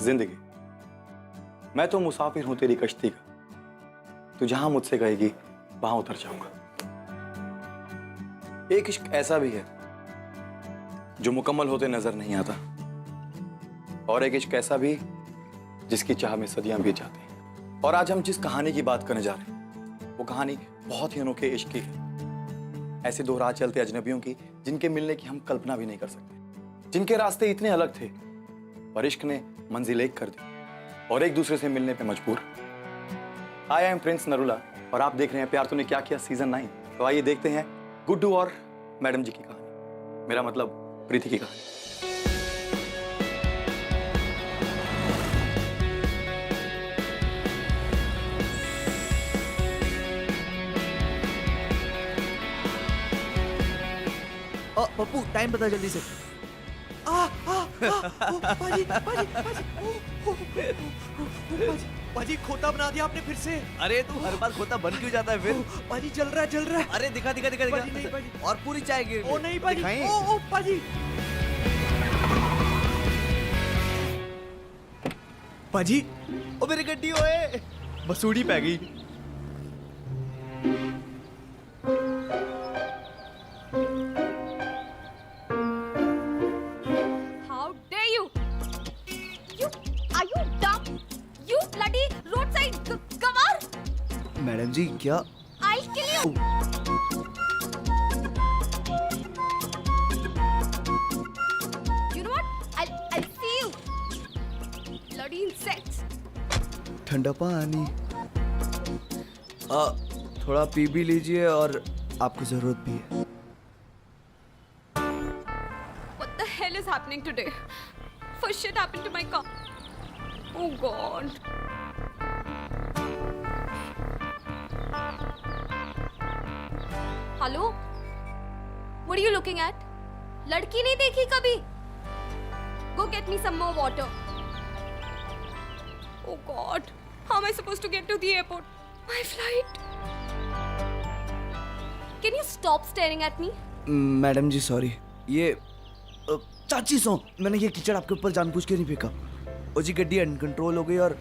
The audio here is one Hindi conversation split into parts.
जिंदगी। मैं तो मुसाफिर हूं तेरी कश्ती का, तू जहां मुझसे कहेगी वहां उतर जाऊंगा। एक इश्क ऐसा भी है जो मुकम्मल होते नजर नहीं आता, और एक इश्क ऐसा भी जिसकी चाह में सदियां बीत जाती हैं। और आज हम जिस कहानी की बात करने जा रहे हैं वो कहानी बहुत ही अनोखे इश्क की है। ऐसे दो राह चलते अजनबियों की जिनके मिलने की हम कल्पना भी नहीं कर सकते, जिनके रास्ते इतने अलग थे पर इश्क ने मंजिल एक कर दी और एक दूसरे से मिलने पे मजबूर। आई एम प्रिंस नरुला और आप देख रहे हैं प्यार तूने क्या किया सीजन 9। तो आइए देखते हैं गुड्डू और मैडम जी की कहानी, मेरा मतलब प्रीति की कहानी। पप्पू टाइम बता जल्दी से। पाजी पाजी खोता बना दिया आपने फिर से। अरे तू हर बार खोता बन क्यों जाता है फिर? पाजी चल रहा है। अरे दिखा दिखा दिखा पाजी नहीं दिखा। पाजी। और पूरी चाय गिर गई। ओ नहीं पाजी। दिखाएं? ओ पाजी। पाजी ओ मेरी गड्डी ओए मसूड़ी पै गई। How dare you? Are you dumb? You bloody roadside gawar! Madam जी क्या? I'll kill you! You know what? I'll see you. Bloody insects. ठंडा पानी। थोड़ा पी भी लीजिए और आपको जरूरत भी है। What the hell is happening today? First shit happened to my car. Oh God. Hello? What are you looking at? लड़की नहीं देखी कभी? Go get me some more water. Oh God. How am I supposed to get to the airport? My flight. Can you stop staring at me? Madam ji sorry. ये चाची सो मैंने ये कीचड़ आपके ऊपर जानबूझ के नहीं फेंका। ओ जी गड्डी अनकंट्रोल हो गई और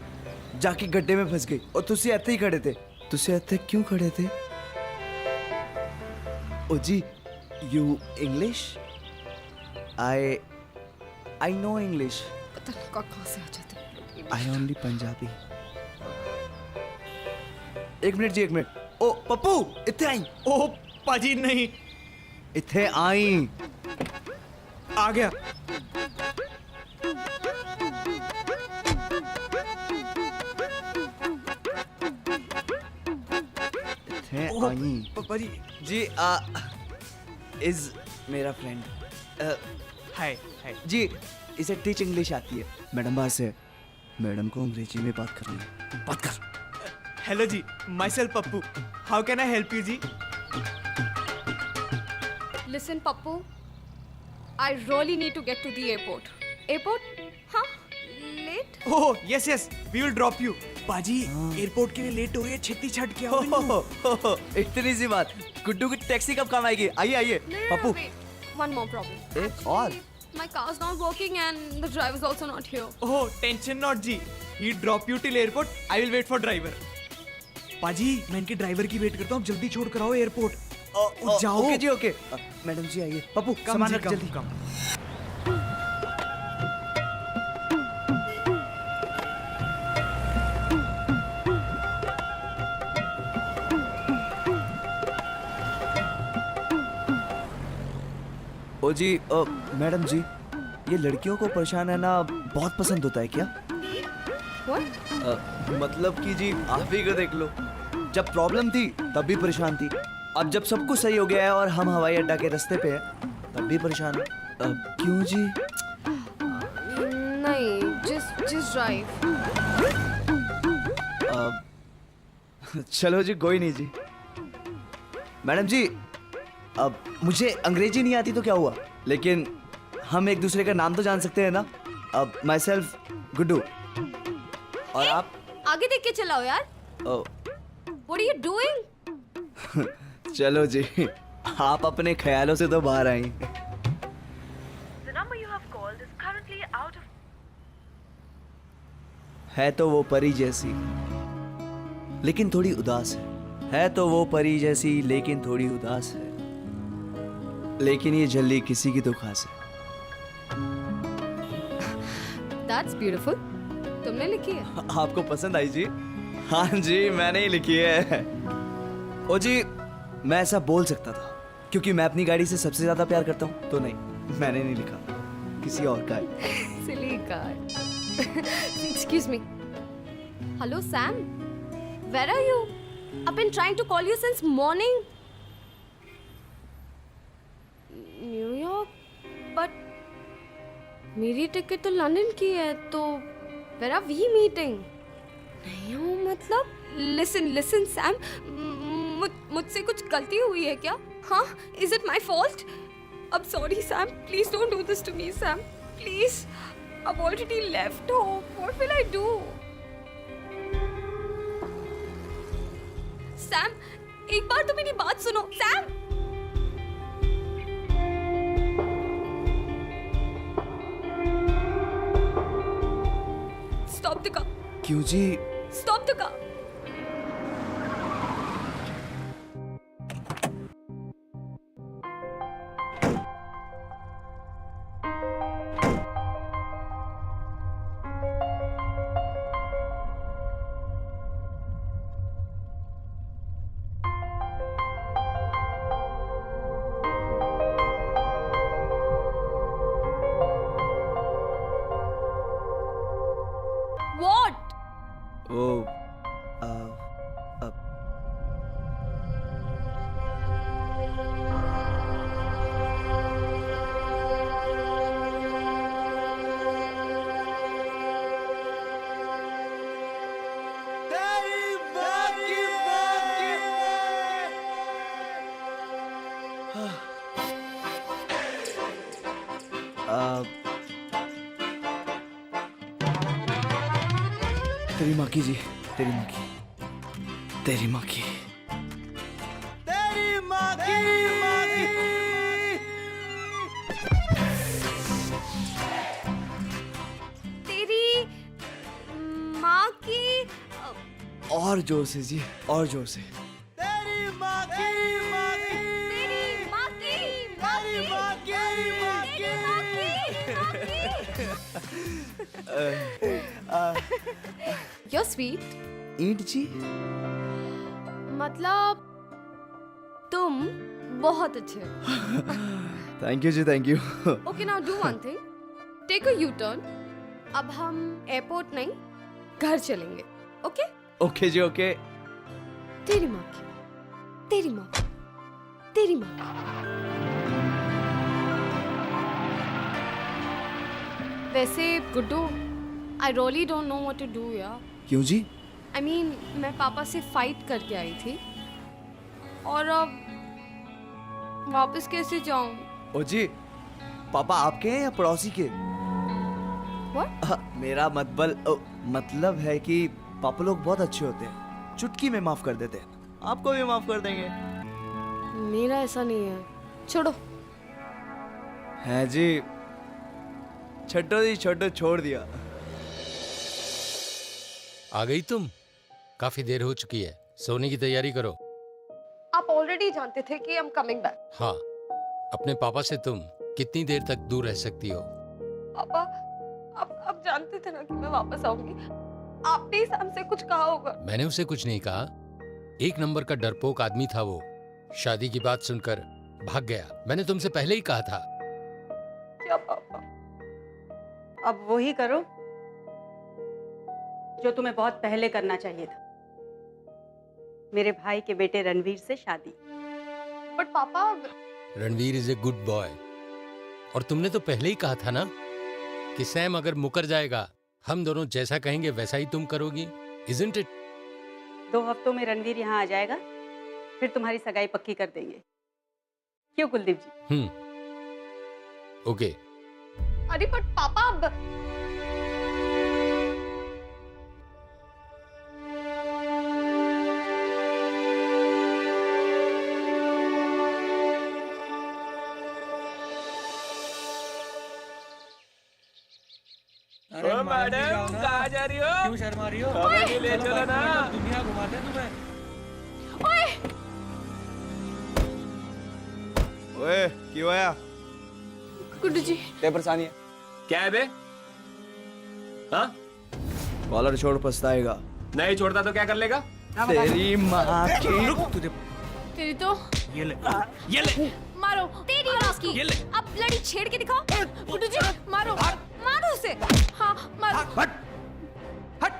जाके गड्ढे में फंस गई। और तुसी ऐसे ही खड़े थे। तुसी ऐसे क्यों खड़े थे? ओ जी you English? I no English. पता नहीं कहाँ से आ जाते हैं। I only Punjabi. एक मिनट जी एक मिनट। ओ पप्पू इतने आई। ओ पाजी नहीं। इतने आई। आ गया। इतने आई। पाजी जी इज मेरा फ्रेंड। हाय हाय। जी इसे टीच इंग्लिश आती है। मैडम बाहर से मैडम को अंग्रेजी में बात करनी है। बात कर। Hello ji myself Pappu. How can I help you ji? Listen, Pappu. I really need to get to the airport. Airport? Huh? Late? Oh yes yes we will drop you. पाजी एयरपोर्ट के लिए लेट हो रही है, छेती छट के आओ। इतनी सी बात। गुड्डू की टैक्सी कब काम आएगी? आइए आइए। No, Pappu wait. One more problem. एक और? My car's not working and the driver's also not here. Oh tension not ji, he drop you till airport. I will wait for driver. पाजी मैं इनके ड्राइवर की वेट करता हूँ, जल्दी छोड़ कर आओ एयरपोर्ट। जाओ। ओके जी ओके। मैडम जी आइए। पप्पू कम सामान जी रख कम जल्दी। कम। ओ जी मैडम जी ये लड़कियों को परेशान रहना बहुत पसंद होता है क्या? What? मतलब कि जी आप ही को देख लो, जब प्रॉब्लम थी तब भी परेशान थी, अब जब सब कुछ सही हो गया है और हम हवाई अड्डा के रास्ते पे हैं तब भी परेशान है। क्यों जी? नहीं, just drive. चलो जी कोई नहीं जी। मैडम जी अब मुझे अंग्रेजी नहीं आती तो क्या हुआ, लेकिन हम एक दूसरे का नाम तो जान सकते हैं ना। अब माई सेल्फ गुड्डू और आप? आगे देख के चलाओ यार। What are you doing? चलो जी आप अपने ख्यालों से तो बाहर आई। The number you have called is currently out of. है तो वो परी जैसी लेकिन थोड़ी उदास है तो वो परी जैसी लेकिन थोड़ी उदास है, लेकिन ये जल्दी किसी की तो खास है। That's beautiful. तुमने लिखी है? आपको पसंद आई जी? हाँ जी, मैंने ही लिखी है। ओ जी, मैं ऐसा बोल सकता था क्योंकि मैं अपनी गाड़ी से सबसे ज्यादा प्यार करता हूँ, तो नहीं, मैंने नहीं लिखा, किसी और का है। Silly guy. Excuse me. Hello, Sam. Where are you? I've been trying to call you since morning. New York? But मेरी टिकट तो लंदन की है, तो where are we meeting? नहीं हूँ मतलब? Listen, Sam. मुझसे कुछ गलती हुई है क्या? हाँ? Is it my fault? I'm sorry, Sam. Please don't do this to me, Sam. Please. I've already left home. What will I do? Sam, एक बार तो मेरी बात सुनो. Sam! Stop the car. क्यों जी? Stop the car. What? वो तेरी माँ की जी, तेरी माँ की, तेरी माँ की, तेरी माँ की, तेरी माँ की और जोर से जी, और जोर से। तेरी माँ की, तेरी माँ की तेरी माँ की You're sweet. ईंट जी, मतलब तुम बहुत अच्छे हो. Thank you ji, thank you. Okay, now do one thing. Take a U-turn. अब हम एयरपोर्ट नहीं, घर चलेंगे. Okay? ओके जी, ओके। तेरी माँ की, तेरी माँ की, तेरी माँ की. वैसे Guddu, I really don't know what to do यार. क्यों जी? I mean, मैं पापा से फाइट करके आई थी और अब वापस कैसे जाऊं? ओ जी, पापा आपके हैं या पड़ोसी के? What? मेरा मतलब है कि पापा लोग बहुत अच्छे होते हैं, चुटकी में माफ कर देते हैं, आपको भी माफ कर देंगे। मेरा ऐसा नहीं है, छोड़ो. है जी, छोटो जी, छोटो छोड़ दिया। आ गई तुम? काफी देर हो चुकी है, सोने की तैयारी करो। आप ऑलरेडी जानते थे कि I'm coming back. हाँ, अपने पापा से तुम कितनी देर तक दूर रह सकती हो? पापा, आप जानते थे ना कि मैं वापस आऊंगी. आपने ही सैम से कुछ कहा होगा. मैंने उसे कुछ नहीं कहा। एक नंबर का डरपोक आदमी था वो। शादी की बात सुनकर भाग गया। मैंने तुमसे पहले ही कहा था। क्या पापा? अब वही करो जो तुम्हें बहुत पहले करना चाहिए था, मेरे भाई के बेटे रणवीर से शादी। बट पापा, Ranveer is a good boy. और तुमने तो पहले ही कहा था ना कि सैम अगर मुकर जाएगा, हम दोनों जैसा कहेंगे वैसा ही तुम करोगी। Isn't it? 2 हफ्तों में रणवीर यहाँ आ जाएगा, फिर तुम्हारी सगाई पक्की कर देंगे। क्यों कुलदीप जी? ओके। अरे बट पापा, अब अरे मैडम कहाँ जा रही हो? क्यों शर्मा रही हो? हमें भी ले चलो ना, दुनिया घुमाते हैं तुम्हें। ओए क्यों आया? गुड्डू जी क्या परेशानी है? क्या है बे? हाँ? कॉलर छोड़ पछताएगा। नहीं छोड़ता तो क्या कर लेगा? तेरी माँ की। तुझे तेरी तो ये ले मारो तेरी और उसकी ये ले। अब लड़ी छेड़ के दिखाओ गुड्डू जी मारो मारो उसे हाँ मारो हट हट।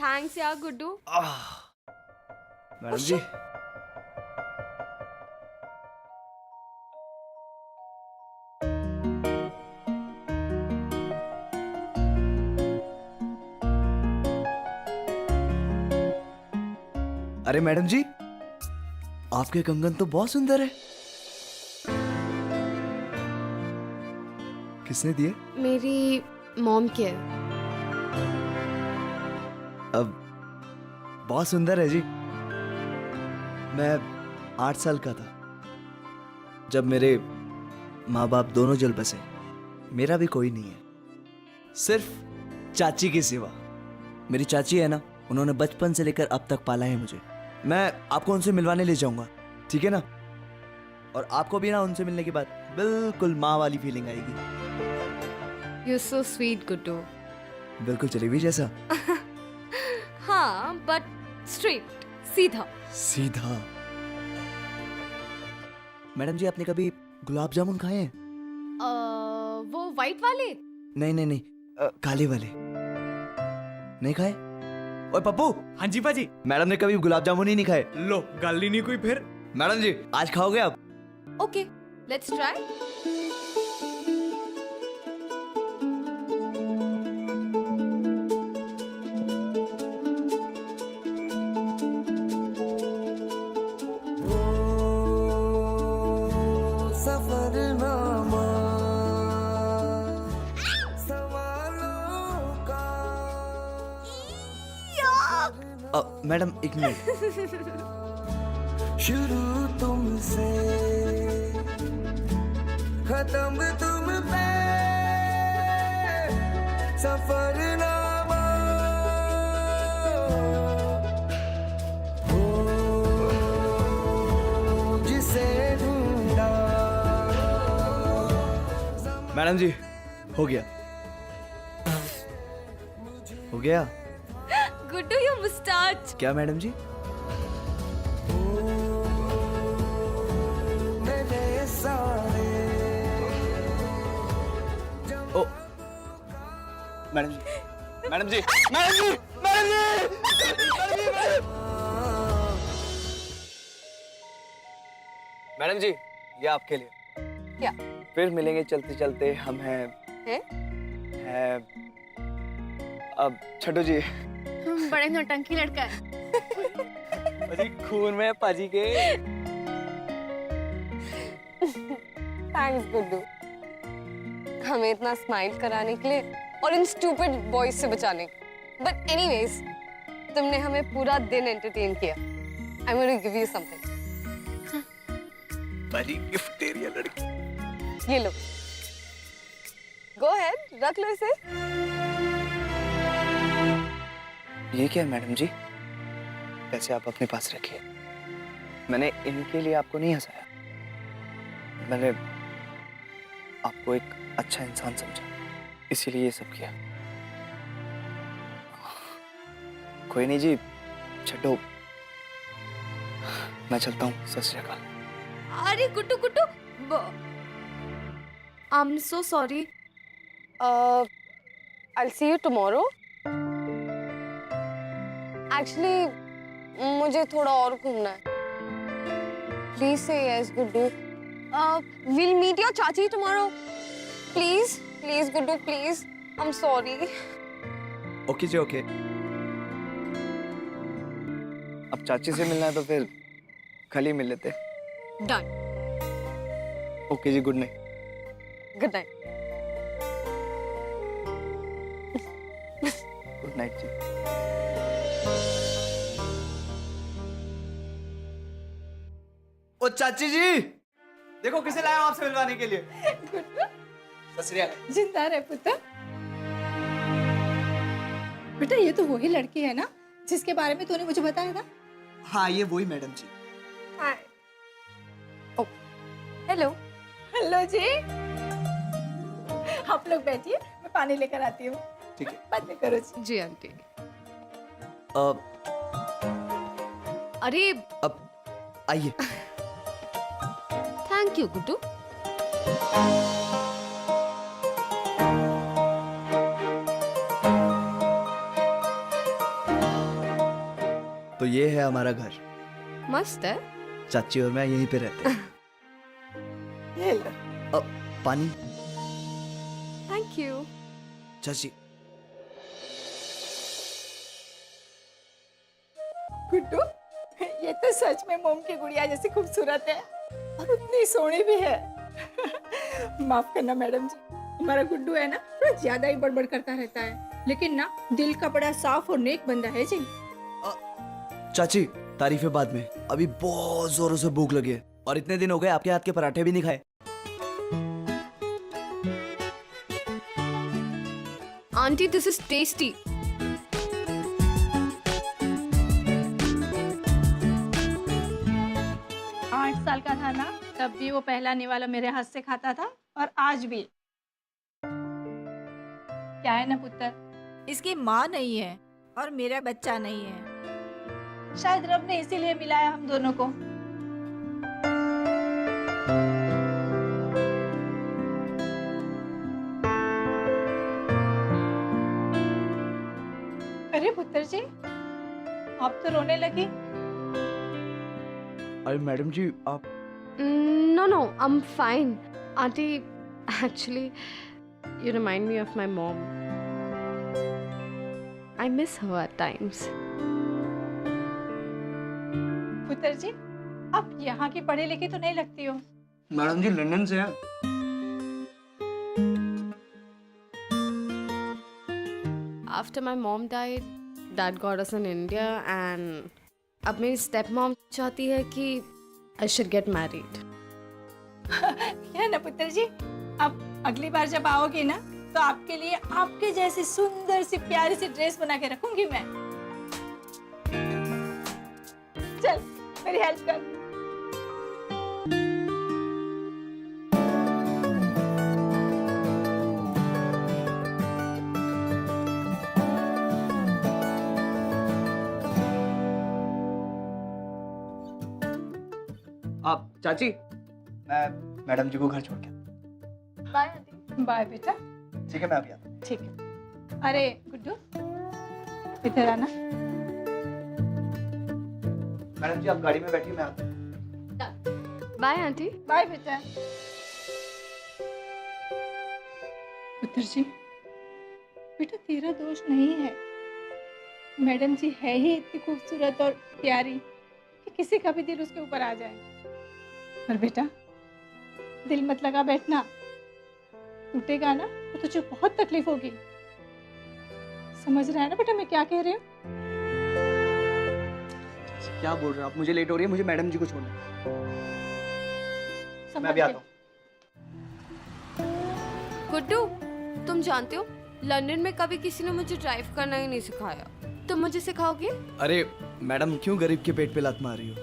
थैंक्स यार गुड्डू मैडम जी अरे मैडम जी आपके कंगन तो बहुत सुंदर है। किसने दिए? मेरी मॉम के है अब बहुत सुंदर है जी। मैं 8 साल का था जब मेरे माँ बाप दोनों जल बसे। मेरा भी कोई नहीं है, सिर्फ चाची के सिवा। मेरी चाची है ना, उन्होंने बचपन से लेकर अब तक पाला है मुझे। मैं आपको उनसे मिलवाने ले जाऊंगा, ठीक है ना? और आपको भी ना उनसे मिलने के बाद बिल्कुल माँ वाली फीलिंग आएगी। यू सो स्वीट गुड्डू बिल्कुल जलेबी जैसा। हाँ बट स्ट्रेट सीधा सीधा। मैडम जी आपने कभी गुलाब जामुन खाए हैं? वो वाइट वाले नहीं नहीं नहीं, काले वाले नहीं खाए? ओए पप्पू, हाँ जी पाजी। मैडम ने कभी गुलाब जामुन ही नहीं खाए। लो गाली नहीं कोई फिर। मैडम जी आज खाओगे आप? ओके लेट्स ट्राई मैडम एक मिनट। शुरू तुमसे खत्म तुम पे सफरनामा हो जिसे ढूंढा। मैडम जी हो गया हो गया। गुड्डू योर मुस्टाच क्या मैडम जी? ओ मैडम जी मैडम जी मैडम जी मैडम जी मैडम जी ये आपके लिए। क्या? फिर मिलेंगे चलते चलते। हम हैं अब छोटू जी। बड़े नौटंकी लड़का है पाजी खून में पाजी के। थैंक्स गुड्डू हमें इतना स्माइल कराने के लिए और इन स्टूपिड बॉयज से बचाने। बट एनीवेज तुमने हमें पूरा दिन एंटरटेन किया। I am going to give you something. पाजी गिफ्ट दे रही है लड़की। ये लो गो अहेड रख लो इसे। ये क्या है मैडम जी? पैसे आप अपने पास रखिए। मैंने इनके लिए आपको नहीं हंसाया, मैंने आपको एक अच्छा इंसान समझा, इसीलिए ये सब किया। कोई नहीं जी, छठो मैं चलता हूँ। सत श्री अकाल। अरे Guddu Guddu I am so sorry. I will see you tomorrow. Actually मुझे थोड़ा और घूमना है। Please say yes Guddu. Will meet your chachi tomorrow. Please please Guddu please. I am sorry. Okay जी ओके। अब चाची से मिलना है तो फिर कल ही मिल लेते। डन। ओके जी good night. Good night. Good night जी। ओ चाची जी देखो किसे लाया हूं आपसे मिलवाने के लिए। जिंदा रहे पुत्र। बेटा ये तो वही लड़की है ना जिसके बारे में तूने मुझे बताया था? हाँ ये वही मैडम जी। हाय। ओ, हेलो। हेलो जी। आप लोग बैठिए, मैं पानी लेकर आती हूँ। ठीक है। बाद में करो जी। जी आंटी। अब अरे आइए। Thank you Guddu. तो ये है हमारा घर। मस्त है। चाची और मैं यहीं पे रहते हैं। ये लो। अब पानी। Thank you. चाची गुड्डू, ये तो सच में मोम की गुड़िया जैसी खूबसूरत है और उतनी सोहनी भी है। माफ करना मैडम जी, हमारा गुड्डू है ना थोड़ा ज्यादा ही बड़बड़ करता रहता है, लेकिन ना दिल का बड़ा साफ और नेक बंदा है जी। चाची तारीफें बाद में, अभी बहुत जोरों से भूख लगी है और इतने दिन हो गए आपके हाथ के पराठे भी नहीं खाए। Aunty this is tasty. आठ साल का था ना तब भी वो पहला निवाला मेरे हाथ से खाता था और आज भी। क्या है ना पुत्र, इसकी माँ नहीं है और मेरा बच्चा नहीं है। शायद रब ने इसीलिए मिलाया हम दोनों को। अरे पुत्र जी, आप तो रोने लगी। अरे मैडम जी आप No, no, I'm fine. Auntie, actually, you remind me of my mom. I miss her at times. पुत्र जी, आप यहाँ की पढ़ी लिखी तो नहीं लगती हो। मैडम जी लंदन से हैं। After my mom died, Dad got us in India and अब मेरी step mom चाहती है कि I should get married. क्या ना पुत्र जी, अब अगली बार जब आओगी ना तो आपके लिए आपके जैसी सुंदर सी प्यारी सी ड्रेस बना के रखूंगी मैं। चल मेरी हेल्प कर। आप चाची, मैं मैडम जी को घर छोड़ के। Bye aunty. बाय बेटा। ठीक है मैं अभी आता हूँ। ठीक है। अरे गुड्डू, इधर आना। मैडम जी आप गाड़ी में बैठिए, मैं आता हूँ। Bye, auntie. बाय बेटा। पुत्र जी, बेटा तेरा दोष नहीं है। मैडम जी है ही इतनी खूबसूरत और प्यारी कि किसी का भी दिल उसके ऊपर आ जाए। पर बेटा दिल मत लगा बैठना, टूटेगा ना तो तुझे बहुत तकलीफ होगी। समझ रहा है ना बेटा मैं क्या कह रही हूँ? क्या बोल रहे हैं आप? मुझे लेट हो रही है, मुझे मैडम जी को छोड़ना है। मैं समझ अभी आता गई। हूँ। गुड्डू, तुम जानते हो लंदन में कभी किसी ने मुझे ड्राइव करना ही नहीं सिखाया। तुम मुझे सिखाओगे? अरे मैडम क्यों गरीब के पेट पे लात मार रही हो?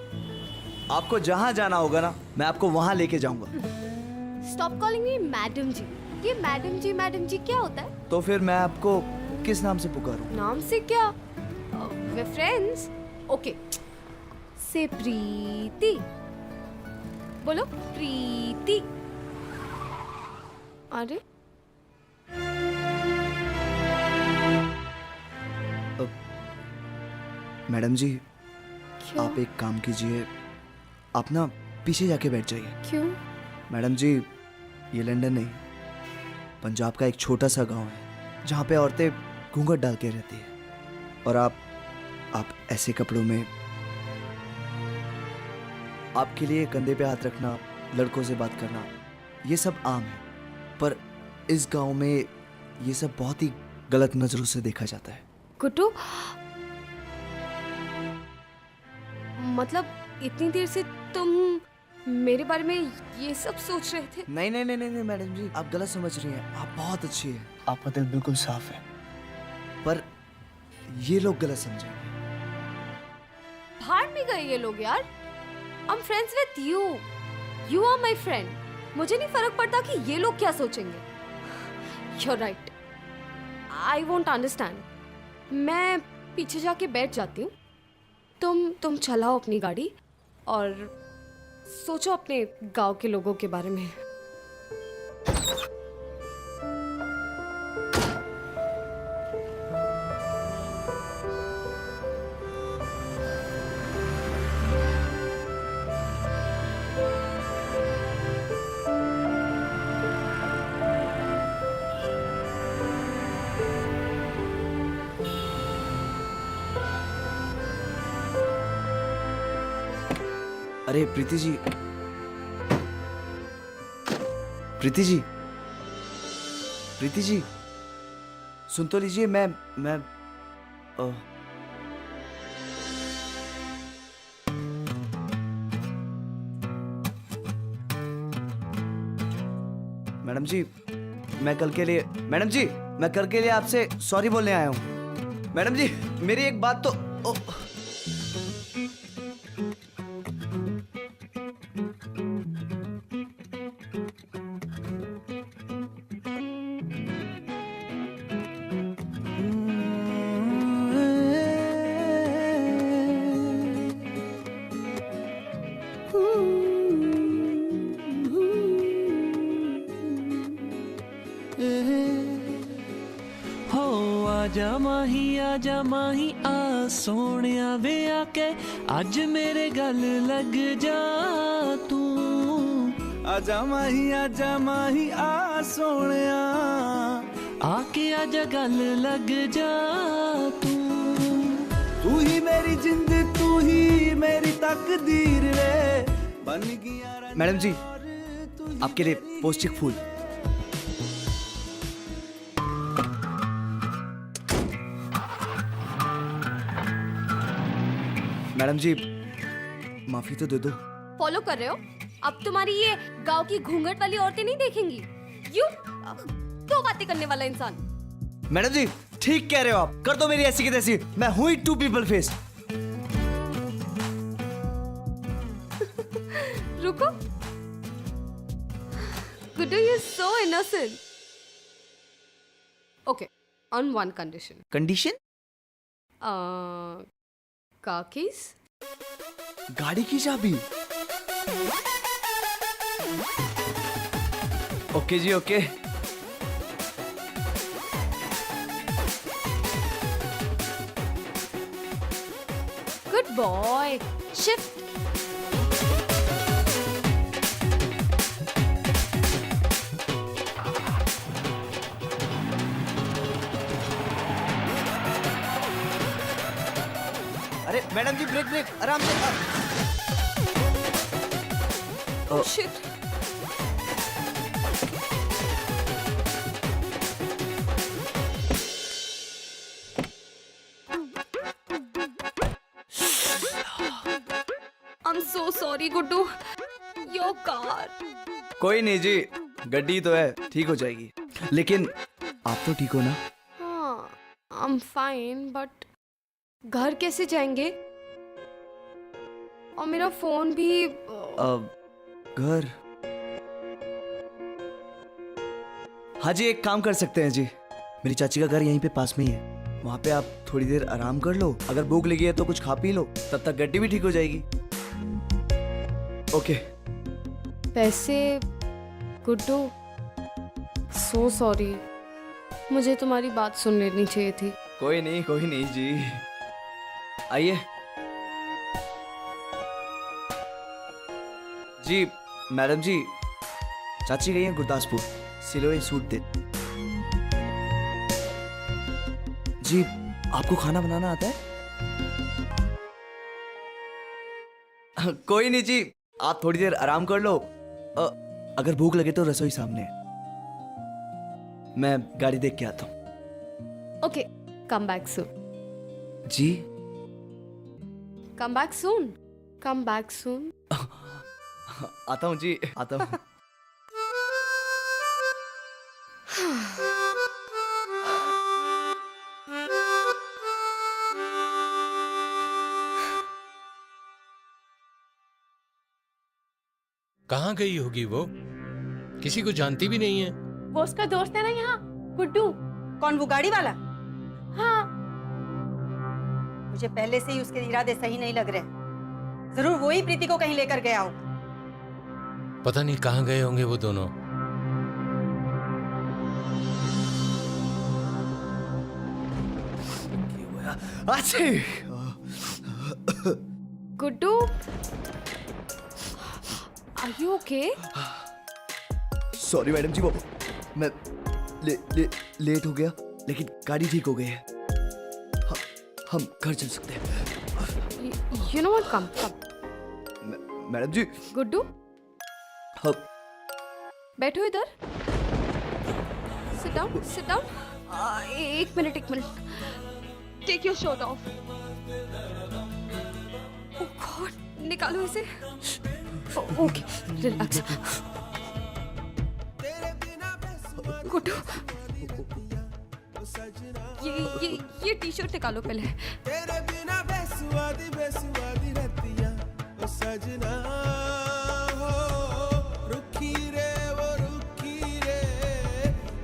आपको जहाँ जाना होगा ना मैं आपको वहाँ लेके जाऊंगा। स्टॉप कॉलिंग मी मैडम जी। ये मैडम जी क्या होता है? तो फिर मैं आपको किस नाम से पुकारूं? नाम से क्या? वे फ्रेंड्स। ओके, से प्रीति। बोलो प्रीति। अरे मैडम जी क्यों? आप एक काम कीजिए, आप ना पीछे जाके बैठ जाइए। क्यों? मैडम जी ये लंदन नहीं, पंजाब का एक छोटा सा गांव है जहाँ पे औरतें घूंघट डाल के रहती है और आप ऐसे कपड़ों में, आपके लिए कंधे पे हाथ रखना, लड़कों से बात करना, ये सब आम है। पर इस गांव में ये सब बहुत ही गलत नजरों से देखा जाता है। गुड्डू, मतलब इतनी देर से तुम मेरे बारे में ये सब सोच रहे थे? नहीं नहीं नहीं नहीं नहीं मैडम जी, आप गलत समझ रही हैं। आप बहुत अच्छी हैं, आपका दिल बिल्कुल साफ है, पर ये लोग गलत समझेंगे। भाड़ में गए ये लोग यार। I am friends with you, you are my friend. मुझे नहीं फर्क पड़ता कि ये लोग क्या सोचेंगे। You are right, I won't understand. मैं पीछे जाके बैठ जाती हूँ, तुम चलाओ अपनी गाड़ी और सोचो अपने गांव के लोगों के बारे में। अरे प्रीति जी, प्रीति जी, प्रीति जी, सुन तो लीजिए। मैं मैडम जी, मैं कल के लिए, मैडम जी, मैं कल के लिए आपसे सॉरी बोलने आया हूँ। मैडम जी, मेरी एक बात तो आजा माही आ सोनिया वे आके आज मेरे गल लग जा तू। आजा माही आ सोनिया आके आजा गल लग जा तू। तू ही मेरी जिंद, तू ही मेरी तकदीर रे बन गया। मैडम जी, आपके लिए पौष्टिक फूल। मैडम जी, माफी तो दे दो। फॉलो कर रहे हो? अब तुम्हारी ये गांव की घूंघट वाली औरतें नहीं देखेंगी। यू दो बातें करने वाला इंसान। मैडम जी, ठीक कह रहे हो आप। कर दो मेरी ऐसी की तैसी। मैं हूं ही टू पीपल फेस। रुको, Guddu, you so innocent. Okay, on one condition. Condition? Car keys? गाड़ी की चाबी? ओके जी, ओके। Good boy. शिफ्ट। अरे मैडम जी, ब्रेक ब्रेक, आराम से। Oh shit. I'm so sorry, Guddu. Your car. कोई नहीं जी, गड्डी तो है, ठीक हो जाएगी। लेकिन आप तो ठीक हो ना? हाँ, I'm fine, but घर कैसे जाएंगे? और मेरा फोन भी। घर? हाँ जी, एक काम कर सकते हैं जी। मेरी चाची का घर यहीं पे पास में ही है। वहाँ पे आप थोड़ी देर आराम कर लो। अगर भूख लगी है तो कुछ खा पी लो, तब तक गड्डी भी ठीक हो जाएगी। ओके। वैसे गुड्डू, सो सॉरी। मुझे तुम्हारी बात सुन लेनी चाहिए थी। कोई नहीं जी। आइए जी। मैडम जी, चाची गई हैं गुरदासपुर, सिलोए सूट दे। जी, आपको खाना बनाना आता है? कोई नहीं जी, आप थोड़ी देर आराम कर लो। अगर भूख लगे तो रसोई सामने है। मैं गाड़ी देख के आता हूँ। Okay, come back soon. जी, come back soon. Come back soon. आता हूँ जी, आता हूँ। कहाँ गई होगी वो? किसी को जानती भी नहीं है। वो उसका दोस्त है ना यहाँ, गुड्डू। कौन, वो गाड़ी वाला? हाँ। मुझे पहले से ही उसके इरादे सही नहीं लग रहे। जरूर वो ही प्रीति को कहीं लेकर गया होगा। पता नहीं कहाँ गए होंगे वो दोनों। अच्छे। Guddu, are you okay? Sorry madam जी, वो मैं लेट हो गया, लेकिन गाड़ी ठीक हो गई है। हम घर चल सकते हैं। You know what? Come. Madam जी। गुड्डू, हम बैठो इधर। Sit down. एक मिनट। Take your shirt off. Oh God, निकालो इसे। Okay, relax. गुड्डू, ये टी-शर्ट निकालो पहले। तेरे बिना बेसुआदी बेसुआदी रतियां ओ सजना हो, रुखी रे वो रुखी रे,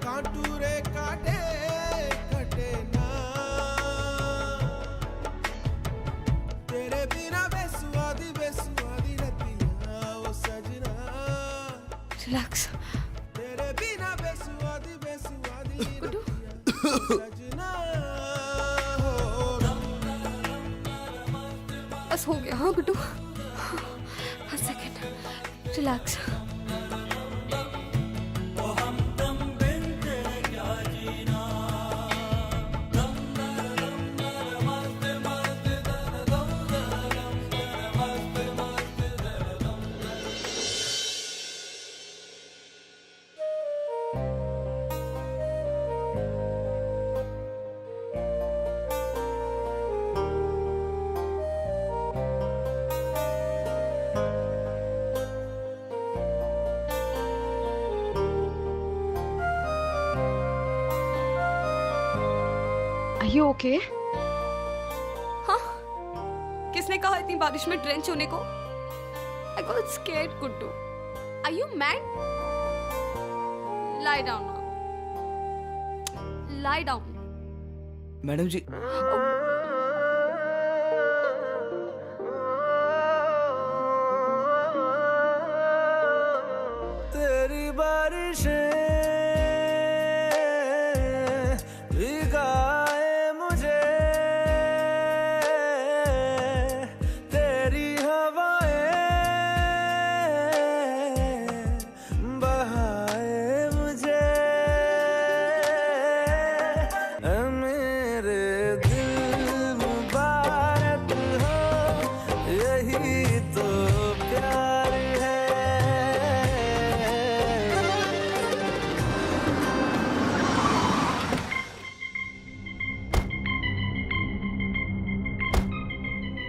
कांटू रे काटे कटे ना, तेरे बिना बेसुआदी बेसुआदी रतियां ओ सजना। Relax. तेरे बिना बेसुआदी बेसुआदी गुड्डू, सजना हो। बस हो गया। हाँ Guddu, 1 second. Relax. Are you okay? हाँ? किसने कहा इतनी बारिश में ड्रेंच होने को? I got scared, Guddu. Are you mad? Lie down now. Lie down. Madam जी। तेरी बारिशें भिगाए मुझे, तेरी हवाएं बहाए मुझे, मेरे दिल मुबारक हो, यही तो प्यार है।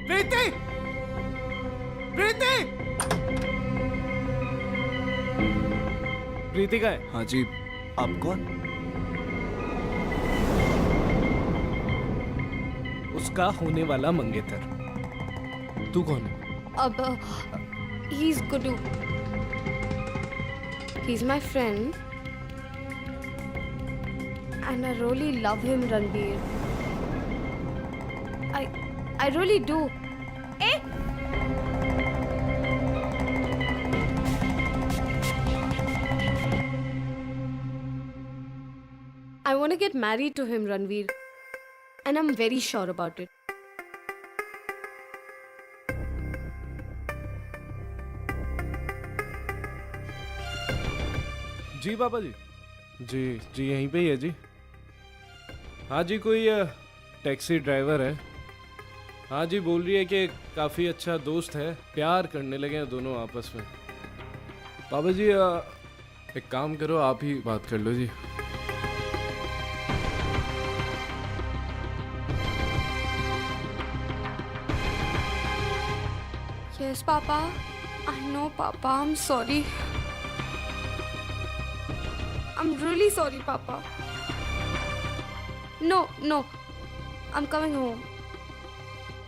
प्रीति! प्रीति! प्रीति का है? हाँ जी, आप कौन? उसका होने वाला मंगेतर। तू कौन है? अब he's Gudu. He's my friend. And I really love him, Ranveer. I really do. Eh? I want to get married to him, Ranveer. And I'm very sure about it. जी पापा जी। जी यहीं पे ही है जी। हाँ जी, कोई टैक्सी ड्राइवर है। हाँ जी, बोल रही है कि काफ़ी अच्छा दोस्त है, प्यार करने लगे हैं दोनों आपस में। पापा जी एक काम करो, आप ही बात कर लो जी। Yes, Papa. I know, Papa. I'm sorry. I'm really sorry, Papa. No, no. I'm coming home.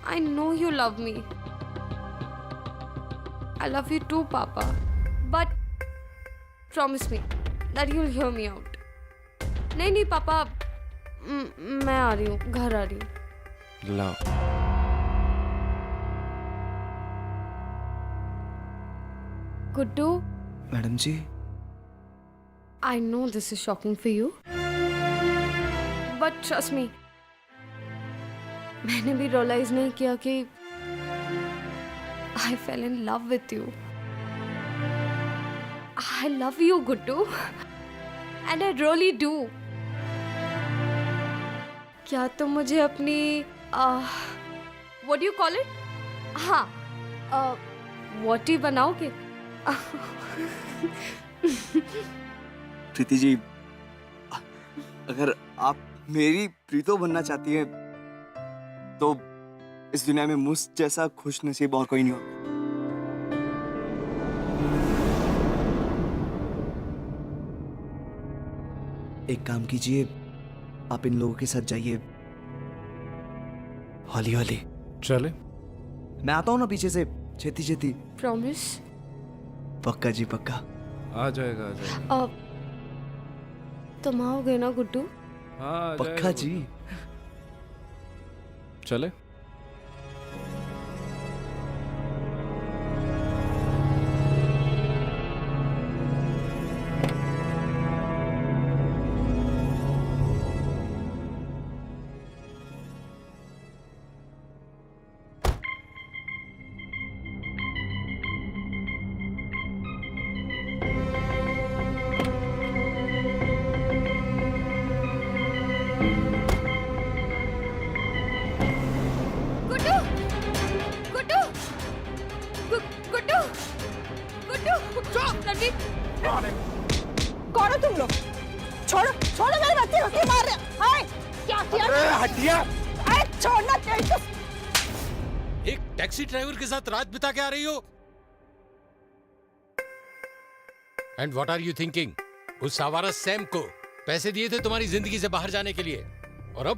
I know you love me. I love you too, Papa. But promise me that you'll hear me out. नहीं नहीं पापा, मैं आ रही हूँ, घर आ रही हूँ. लाओ. Guddu, madam ji, I know this is shocking for you, but trust me, मैंने भी realize नहीं किया कि I fell in love with you. I love you, Guddu, and I really do. क्या तुम मुझे अपनी what do you call it? हाँ, वोटी बनाओगे? प्रीति जी, अगर आप मेरी प्रीतो बनना चाहती हैं तो इस दुनिया में मुझ जैसा खुश नसीब और कोई नहीं होगा. एक काम कीजिए, आप इन लोगों के साथ जाइए. हौली हौली. चले. मैं आता हूँ ना पीछे से, छेती छेती. Promise? पक्का जी पक्का. आ जाएगा, आ जाएगा. तुम आओगे ना गुड्डू? हाँ, आ पक्का जाएगा. जी. चले. गुड्डू, गुड्डू, गुड्डू, गुड्डू, रणवीर, कौन हो तुम लोग? छोड़ो छोड़ो मेरे बच्चे को, क्यों मार रहे हो? हाय, क्या किया? अरे हटिया! अरे छोड़ना तेरे को. एक टैक्सी ड्राइवर के साथ रात बिता के आ रही हो? And what are you thinking? उस आवारा सैम को पैसे दिए थे तुम्हारी जिंदगी से बाहर जाने के लिए, और अब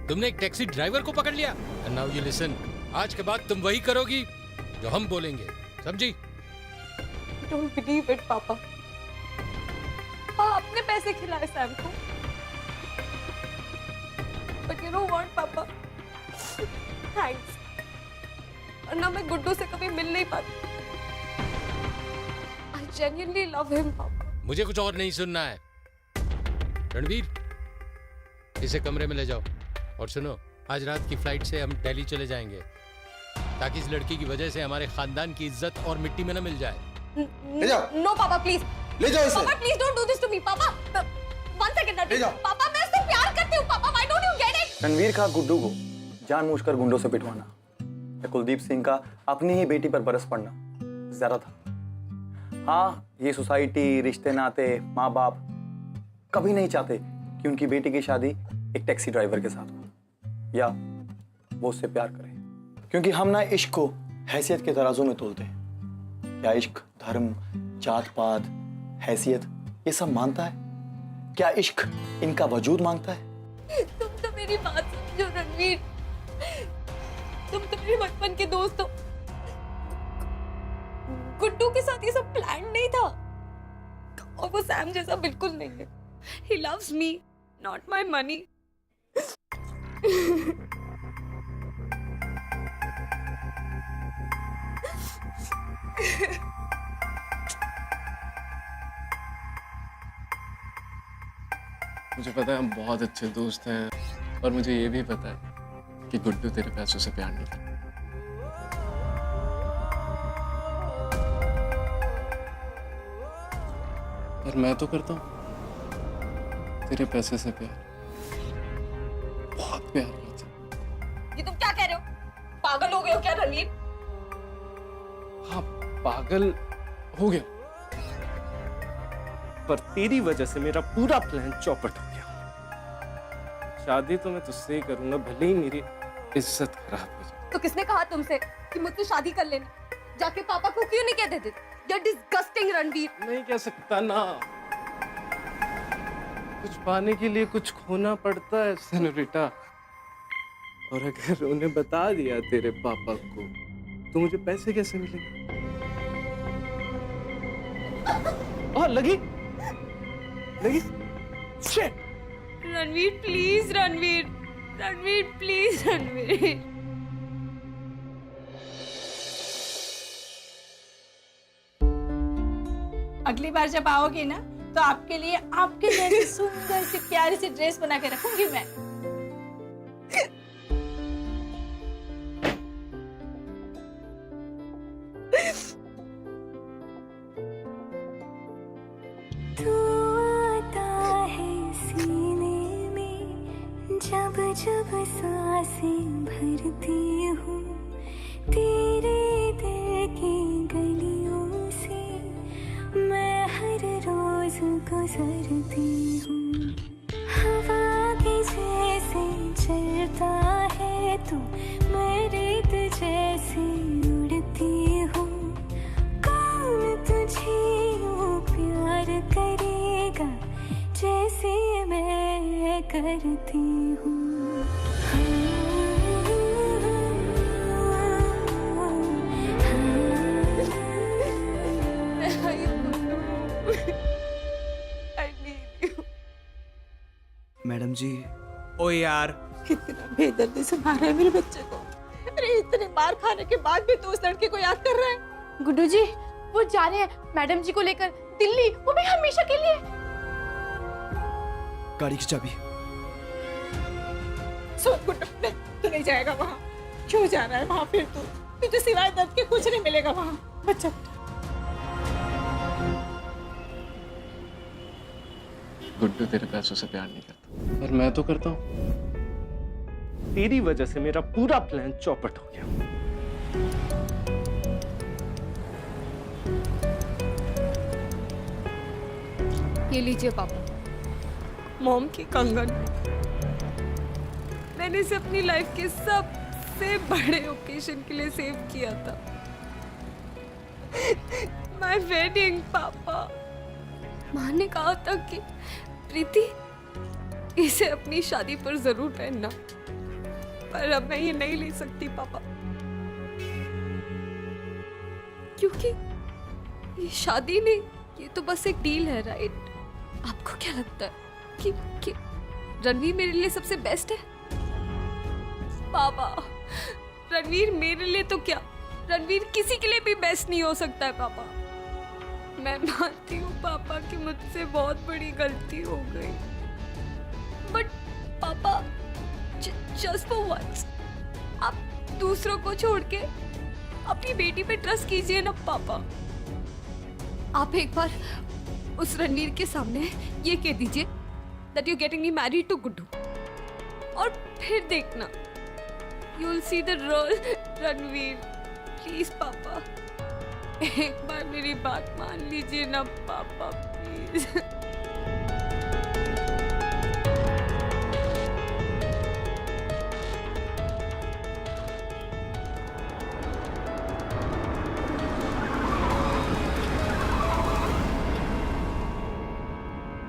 तुमने एक टैक्सी ड्राइवर को पकड़ लिया. एंड नाउ यू लिसन, आज के बाद तुम वही करोगी जो हम बोलेंगे, समझी? डोंट बिलीव इट पापा. आपने पैसे खिलाए सैम को. बट यू नो व्हाट पापा, थैंक्स. वरना मैं गुड्डू से कभी मिल नहीं पाती. आई जेन्युइनली लव हिम पापा. मुझे कुछ और नहीं सुनना है. रणवीर, इसे कमरे में ले जाओ. और सुनो, आज रात की फ्लाइट से हम दिल्ली चले जाएंगे, ताकि इस लड़की की वजह से हमारे खानदान की इज्जत और मिट्टी में न मिल जाए. ले जाओ. नो पापा प्लीज. ले जाओ इसे. पापा please don't do this to me. पापा वन सेकंड. ले जाओ. पापा मैं उससे प्यार करती हूँ. पापा why don't you get it? Ranveer का गुड्डू को जानबूझकर गुंडों से पिटवाना या कुलदीप सिंह का अपनी ही बेटी पर बरस पड़ना ज्यादा था. हाँ, ये सोसाइटी, रिश्ते नाते, माँ बाप कभी नहीं चाहते कि उनकी बेटी की शादी एक टैक्सी ड्राइवर के साथ हो या वो उससे प्यार करे, क्योंकि हम ना इश्क को हैसियत के तराजू में तोलते हैं. क्या इश्क धर्म, जात पात, हैसियत ये सब मानता है? क्या इश्क इनका वजूद मांगता है? तुम तो मेरी बात समझो रणवीर. तुम तो मेरे बचपन के दोस्त हो. गुड्डू के साथ ये सब प्लान नहीं था, और वो सैम जैसा बिल्कुल नहीं है. He loves me, not my money. मुझे पता है हम बहुत अच्छे दोस्त हैं, और मुझे ये भी पता है कि गुड्डू तेरे पैसों से प्यार नहीं करता. पर मैं तो करता हूँ तेरे पैसे से प्यार. बहुत प्यार करता हूँ. ये तुम क्या कह रहे हो? पागल हो गए हो क्या रणवीर? हाँ, पागल हो गया, पर तेरी वजह से मेरा पूरा प्लान चौपट हो गया. शादी तो मैं तुझसे ही करूंगा, भले ही मेरी इज्जत खराब हो जाए. तो किसने कहा तुमसे कि मुझसे शादी कर लेना? जाके पापा को क्यों नहीं कह देते? You're disgusting, Ranveer. नहीं कह सकता ना, कुछ पाने के लिए कुछ खोना पड़ता है सेनोरिटा। और अगर उन्हें बता दिया तेरे पापा को तो मुझे पैसे कैसे मिलेंगे? लगी Shit! Ranveer please, Ranveer please, Ranveer. अगली बार जब आओगे ना तो आपके लिए आपके जैसी सुंदर सी प्यारी सी ड्रेस बना के रखूंगी मैं। तू आता है सीने में जब जब सांसें भरती हूँ, तेरे दिल की गलियों से मैं हर रोज गुजरती हूँ। हवा के जैसे चलता है तू, मैं रेत जैसे उड़ती हूँ। कौन तुझे यूं प्यार करेगा जैसे मैं करती हूँ। मैडम जी, ओ यार, कितना बेदर्दी से मारा है मेरे बच्चे को। अरे इतने मार खाने के बाद भी तू उस लड़के को याद कर रहा है? गुड्डू जी, वो जा रहे हैं मैडम जी को लेकर दिल्ली, वो भी हमेशा के लिए। गाड़ी की चाबी। सुन गुड्डू, तू नहीं जाएगा वहाँ। क्यों जा रहा है वहाँ फिर तू? तुझे सिवाय दर्द के कुछ नहीं मिलेगा वहाँ। बच्चा गुड्डू तेरे पैसों से प्यार नहीं करता, पर मैं तो करता हूँ। तेरी वजह से मेरा पूरा प्लान चौपट हो गया। ये लीजिए पापा, मॉम की कंगन। मैंने इसे अपनी लाइफ के सबसे बड़े ओकेजन के लिए सेव किया था। माय वेडिंग पापा। माँ ने कहा था कि प्रीति, इसे अपनी शादी पर जरूर पहनना, पर अब मैं ये नहीं ले सकती पापा, क्योंकि ये शादी नहीं, ये तो बस एक डील है, राइट? आपको क्या लगता है कि रणवीर मेरे लिए सबसे बेस्ट है? पापा, रणवीर मेरे लिए तो क्या, रणवीर किसी के लिए भी बेस्ट नहीं हो सकता है पापा। मैं मानती हूँ पापा कि मुझसे बहुत बड़ी गलती हो गई, बट पापा जस्ट फॉर वंस आप दूसरों को छोड़ के अपनी बेटी पे ट्रस्ट कीजिए ना पापा। आप एक बार उस रणवीर के सामने ये कह दीजिए that you're getting me married to Guddu, और फिर देखना, you'll see the real Ranveer. Please पापा, एक बार मेरी बात मान लीजिए ना पापा, प्लीज।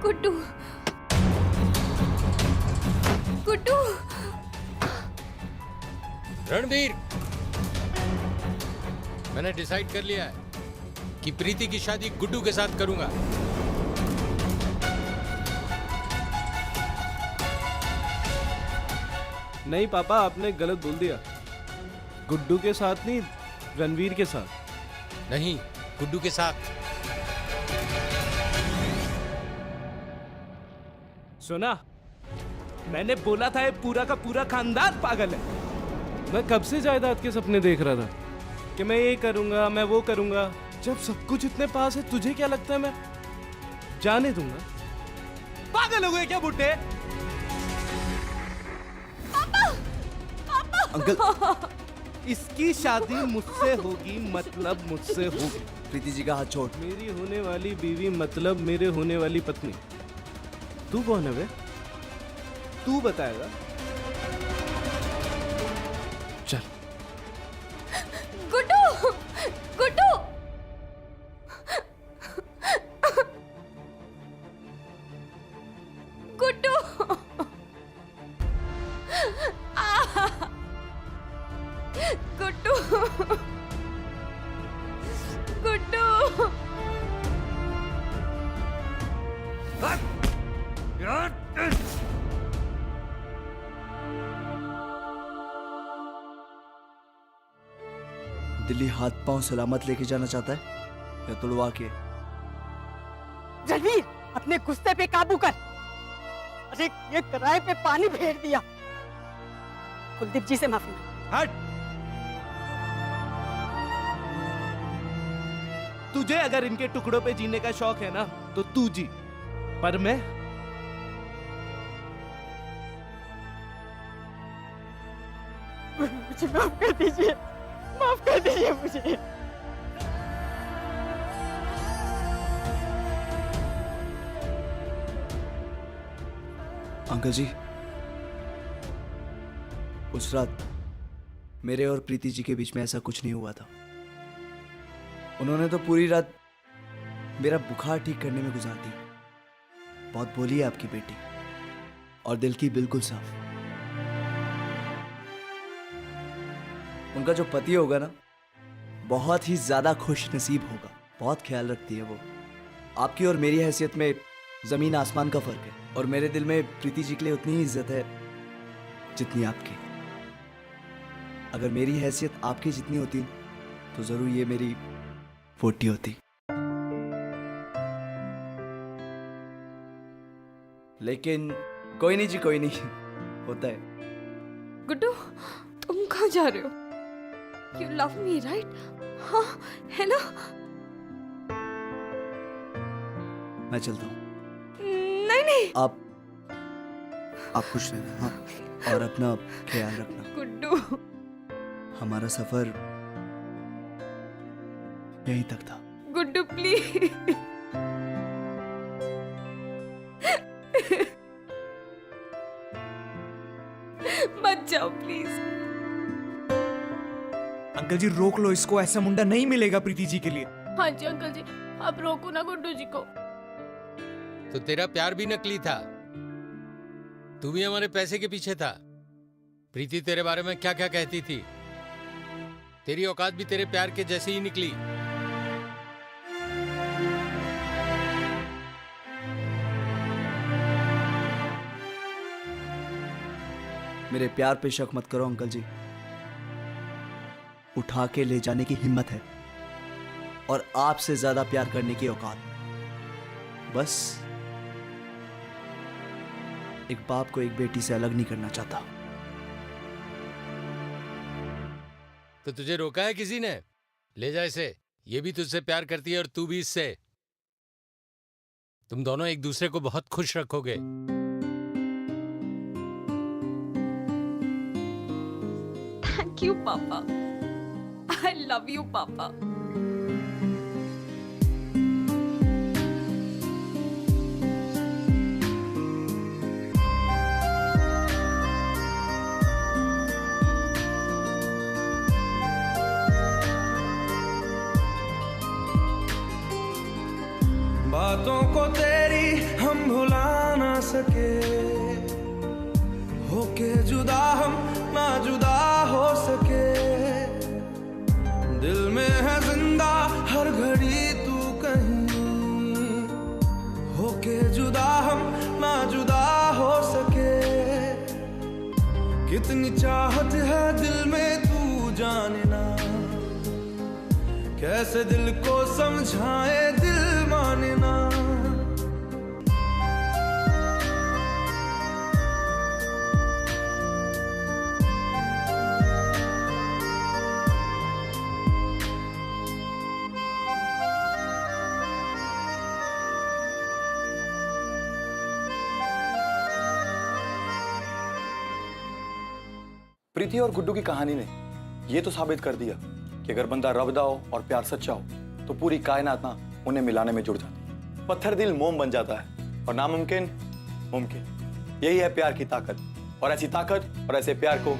गुड्डू, गुड्डू। रणवीर, मैंने डिसाइड कर लिया है कि प्रीति की शादी गुड्डू के साथ करूंगा। नहीं पापा, आपने गलत बोल दिया। गुड्डू के साथ नहीं, रणवीर के साथ। नहीं, गुड्डू के साथ। सुना, मैंने बोला था ये पूरा का पूरा खानदान पागल है। मैं कब से जायदाद के सपने देख रहा था कि मैं ये करूंगा, मैं वो करूंगा। जब सब कुछ इतने पास है, तुझे क्या लगता है मैं जाने दूंगा? पागल हो गए क्या बुड्ढे? अंकल, इसकी शादी मुझसे होगी, मतलब मुझसे होगी। प्रीति जी का हाथ छोड़। मेरी होने वाली बीवी मतलब मेरे होने वाली पत्नी। तू कौन है बे? तू बताएगा। चल। गुड्डू, गुड्डू गुड्डू गुड्डू दिल्ली हाथ पांव सलामत लेके जाना चाहता है या तुड़वा के? रणवीर, अपने गुस्से पे काबू कर। अरे ये किराए पे पानी फेर दिया। कुलदीप जी से माफी मांग। हट। तुझे अगर इनके टुकड़ों पे जीने का शौक है ना तो तू जी, पर मैं मुझे माफ कर दीजिए, माफ कर दीजिए मुझे। अंकल जी, उस रात मेरे और प्रीति जी के बीच में ऐसा कुछ नहीं हुआ था। उन्होंने तो पूरी रात मेरा बुखार ठीक करने में गुजार दी। बहुत बोली है आपकी बेटी, और दिल की बिल्कुल साफ। उनका जो पति होगा ना, बहुत ही ज्यादा खुश नसीब होगा। बहुत ख्याल रखती है वो। आपकी और मेरी हैसियत में जमीन आसमान का फर्क है, और मेरे दिल में प्रीति जी के लिए उतनी ही इज्जत है जितनी आपकी। अगर मेरी हैसियत आपकी जितनी होती तो जरूर ये मेरी 40 होती। लेकिन कोई नहीं जी, कोई नहीं, होता है। गुड्डू, तुम कहाँ जा रहे हो? You love me, right? हाँ, है ना? मैं चलता हूँ। नहीं नहीं। आप खुश रहना, हाँ, और अपना ख्याल रखना। गुड्डू, हमारा सफर यहीं तक था। गुड्डू प्लीज। मत जाओ प्लीज। अंकल जी रोक लो इसको, ऐसा मुंडा नहीं मिलेगा प्रीति जी के लिए। हाँ जी अंकल जी, आप रोको ना गुड्डू जी को। तो तेरा प्यार भी नकली था, तू भी हमारे पैसे के पीछे था। प्रीति तेरे बारे में क्या क्या कहती थी, तेरी औकात भी तेरे प्यार के जैसे ही निकली। मेरे प्यार पे शक मत करो अंकल जी। उठा के ले जाने की हिम्मत है, और आपसे ज्यादा प्यार करने की औकात। बस एक बाप को एक बेटी से अलग नहीं करना चाहता। तो तुझे रोका है किसी ने? ले जा इसे, ये भी तुझसे प्यार करती है और तू भी इससे। तुम दोनों एक दूसरे को बहुत खुश रखोगे। थैंक यू पापा। I love you पापा। बातों को तेरी हम भुला ना सके, होके जुदा हम ना जुदा हो सके। दिल में है जिंदा हर घड़ी तू कहीं, होके जुदा हम ना जुदा हो सके। कितनी चाहत है दिल में तू जाने ना, कैसे दिल को समझाए दिल माने ना। प्रीति और गुड्डू की कहानी ने यह तो साबित कर दिया कि अगर बंदा रबदा हो और प्यार सच्चा हो तो पूरी कायनात ना उन्हें मिलाने में जुड़ जाती है। पत्थर दिल मोम बन जाता है और नामुमकिन मुमकिन। यही है प्यार की ताकत, और ऐसी ताकत और ऐसे प्यार को